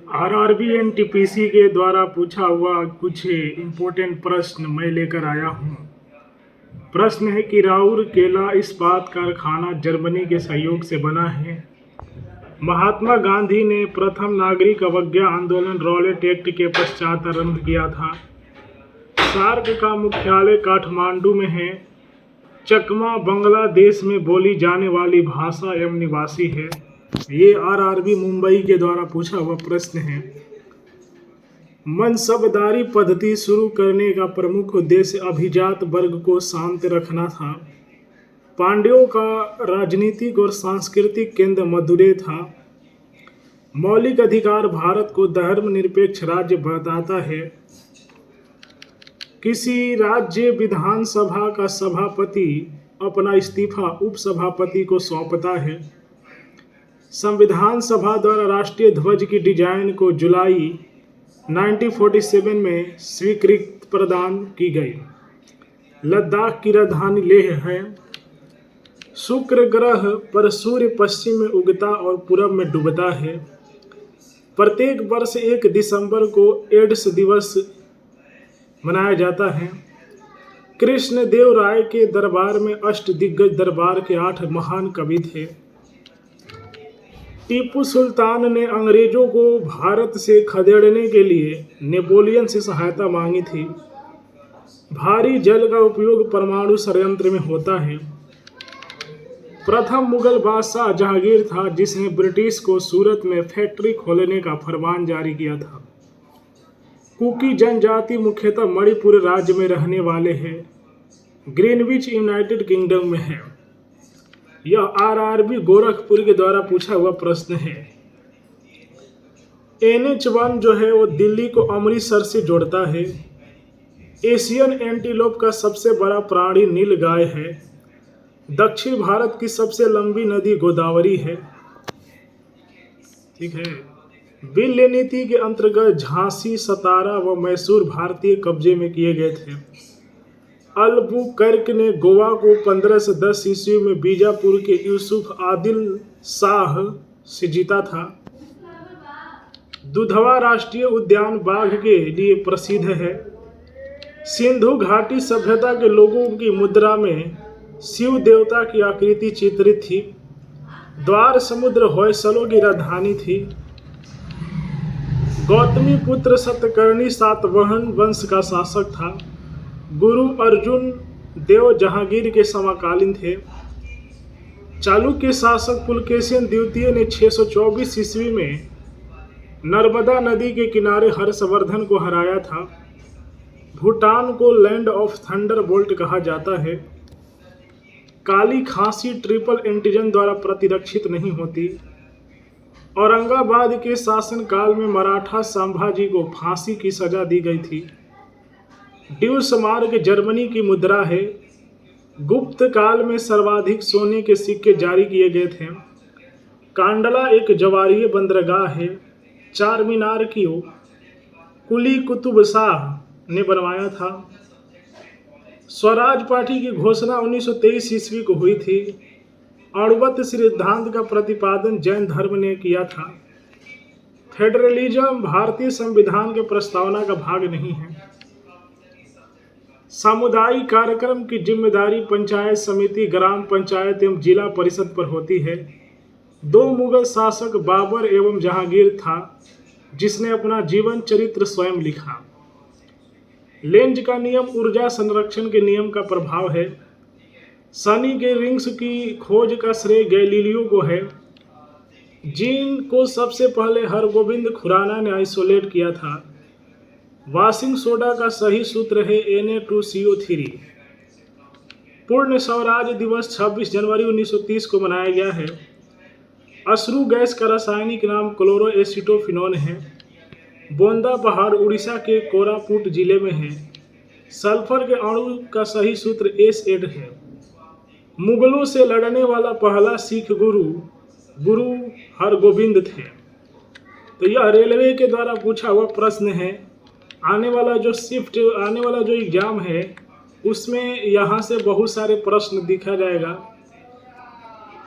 RRB NTPC के द्वारा पूछा हुआ कुछ इम्पोर्टेंट प्रश्न मैं लेकर आया हूँ। प्रश्न है कि राउरकेला इस्पात कारखाना जर्मनी के सहयोग से बना है। महात्मा गांधी ने प्रथम नागरिक अवज्ञा आंदोलन रॉलेट एक्ट के पश्चात आरंभ किया था। सार्क का मुख्यालय काठमांडू में है। चकमा बांग्लादेश में बोली जाने वाली भाषा एवं निवासी है। ये आरआरबी मुंबई के द्वारा पूछा हुआ प्रश्न है। मनसबदारी पद्धति शुरू करने का प्रमुख उद्देश्य अभिजात वर्ग को शांत रखना था। पांड्यों का राजनीतिक और सांस्कृतिक केंद्र मदुरै था। मौलिक अधिकार भारत को धर्मनिरपेक्ष राज्य बताता है। किसी राज्य विधानसभा का सभापति अपना इस्तीफा उपसभापति को सौंपता है। संविधान सभा द्वारा राष्ट्रीय ध्वज की डिजाइन को जुलाई 1947 में स्वीकृति प्रदान की गई। लद्दाख की राजधानी लेह है। शुक्र ग्रह पर सूर्य पश्चिम में उगता और पूरब में डूबता है। प्रत्येक वर्ष 1 दिसंबर को एड्स दिवस मनाया जाता है। कृष्ण देव राय के दरबार में अष्टदिग्गज दरबार के 8 महान कवि थे। टीपू सुल्तान ने अंग्रेजों को भारत से खदेड़ने के लिए नेपोलियन से सहायता मांगी थी। भारी जल का उपयोग परमाणु षड्यंत्र में होता है। प्रथम मुगल बादशाह जहांगीर था जिसने ब्रिटिश को सूरत में फैक्ट्री खोलने का फरमान जारी किया था। कुकी जनजाति मुख्यतः मणिपुर राज्य में रहने वाले हैं। ग्रीनविच यूनाइटेड किंगडम में है। यह आरआरबी गोरखपुर के द्वारा पूछा हुआ प्रश्न है। NH1 जो है वो दिल्ली को अमृतसर से जोड़ता है। एशियन एंटीलोप का सबसे बड़ा प्राणी नीलगाय है। दक्षिण भारत की सबसे लंबी नदी गोदावरी है। ठीक है। विल्य नीति के अंतर्गत झांसी, सतारा व मैसूर भारतीय कब्जे में किए गए थे। अल्बुकर्क ने गोवा को 1510 ईस्वी में बीजापुर के यूसुफ आदिल शाह से जीता था। दुधवा राष्ट्रीय उद्यान बाघ के लिए प्रसिद्ध है। सिंधु घाटी सभ्यता के लोगों की मुद्रा में शिव देवता की आकृति चित्रित थी। द्वार समुद्र होयसलों की राजधानी थी। गौतमी पुत्र सतकर्णी सातवाहन वंश का शासक था। गुरु अर्जुन देव जहांगीर के समकालीन थे। चालुक्य शासक पुलकेशिन द्वितीय ने 624 ईस्वी में नर्मदा नदी के किनारे हर्षवर्धन को हराया था। भूटान को लैंड ऑफ थंडरबोल्ट कहा जाता है। काली खांसी ट्रिपल एंटीजन द्वारा प्रतिरक्षित नहीं होती। औरंगाबाद के शासनकाल में मराठा संभाजी को फांसी की सजा दी गई थी। ड्यूसमार्क जर्मनी की मुद्रा है। गुप्त काल में सर्वाधिक सोने के सिक्के जारी किए गए थे। कांडला एक जवारीय बंदरगाह है। चार मीनार की कुली कुतुब शाह ने बनवाया था। स्वराज पार्टी की घोषणा 1923 ईस्वी को हुई थी। अणुवत सिद्धांत का प्रतिपादन जैन धर्म ने किया था। फेडरलिज्म भारतीय संविधान के प्रस्तावना का भाग नहीं है। सामुदायिक कार्यक्रम की जिम्मेदारी पंचायत समिति, ग्राम पंचायत एवं जिला परिषद पर होती है। 2 मुगल शासक बाबर एवं जहांगीर था जिसने अपना जीवन चरित्र स्वयं लिखा। लेंज का नियम ऊर्जा संरक्षण के नियम का प्रभाव है। शनि के रिंग्स की खोज का श्रेय गैलीलियो को है। जीन को सबसे पहले हरगोविंद खुराना ने आइसोलेट किया था। वाशिंग सोडा का सही सूत्र है Na2CO3। पूर्ण स्वराज दिवस 26 जनवरी 1930 को मनाया गया है। अश्रु गैस का रासायनिक नाम क्लोरोएसिटोफिनोन है। बोंदा पहाड़ उड़ीसा के कोरापुट जिले में है। सल्फर के अणु का सही सूत्र S8 है। मुगलों से लड़ने वाला पहला सिख गुरु हरगोविंद थे। तो यह रेलवे के द्वारा पूछा हुआ प्रश्न है। आने वाला जो एग्जाम है उसमें यहाँ से बहुत सारे प्रश्न दिखा जाएगा।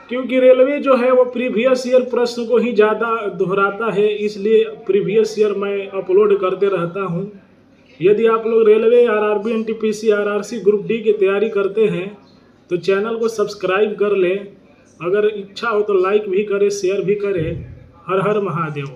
क्योंकि रेलवे जो है वो प्रीवियस ईयर प्रश्न को ही ज़्यादा दोहराता है, इसलिए प्रीवियस ईयर मैं अपलोड करते रहता हूँ। यदि आप लोग railway, RRB, NTPC, RRC, group D की तैयारी करते हैं तो चैनल को सब्सक्राइब कर लें। अगर इच्छा हो तो लाइक भी करें, शेयर भी करें। हर हर महादेव।